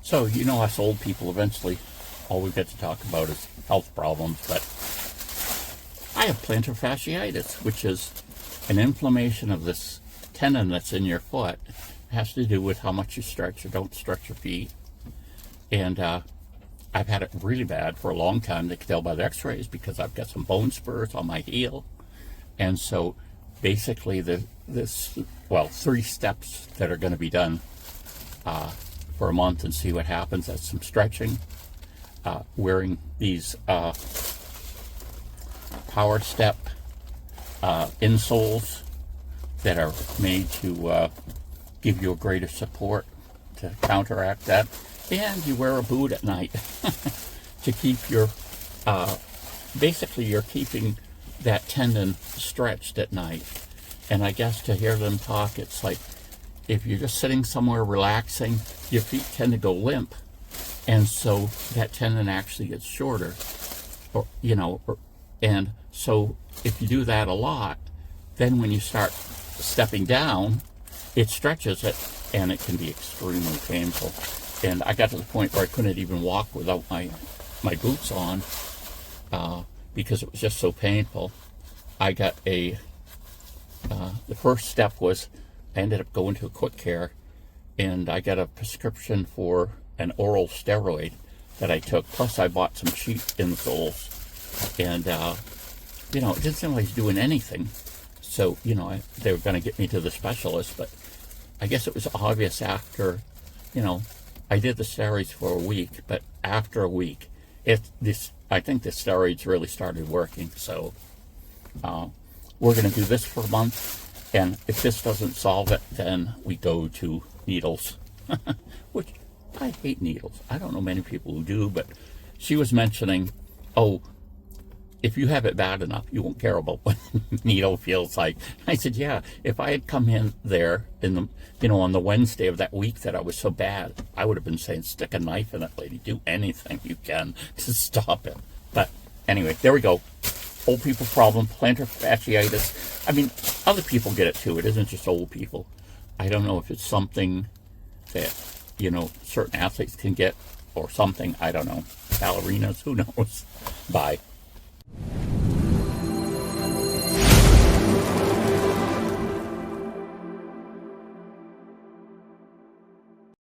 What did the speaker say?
So, you know, us old people, eventually all we get to talk about is health problems, but I have plantar fasciitis, which is an inflammation of this tendon that's in your foot. It has to do with how much you stretch or don't stretch your feet. And I've had it really bad for a long time. They can tell by the x-rays because I've got some bone spurs on my heel. And so basically three steps that are going to be done for a month and see what happens. That's some stretching, wearing these Power Step insoles that are made to give you a greater support to counteract that. And you wear a boot at night to keep your, basically you're keeping that tendon stretched at night. And I guess to hear them talk, it's like if you're just sitting somewhere relaxing, your feet tend to go limp. And so that tendon actually gets shorter, and so if you do that a lot, then when you start stepping down, it stretches it, and it can be extremely painful. And I got to the point where I couldn't even walk without my boots on because it was just so painful. I got the first step was I ended up going to a quick care, and I got a prescription for an oral steroid that I took. Plus I bought some cheap insoles, and it didn't seem like it was doing anything. So, they were going to get me to the specialist, but I guess it was obvious after, I did the steroids for a week, but after a week, I think the steroids really started working. So we're going to do this for a month, and if this doesn't solve it, then we go to needles, which I hate needles. I don't know many people who do, but she was mentioning, if you have it bad enough, you won't care about what needle feels like. I said, yeah, if I had come in there on the Wednesday of that week that I was so bad, I would have been saying, stick a knife in it, lady. Do anything you can to stop it. But anyway, there we go. Old people problem, plantar fasciitis. I mean, other people get it too. It isn't just old people. I don't know if it's something that, certain athletes can get or something. I don't know. Ballerinas, who knows? Bye.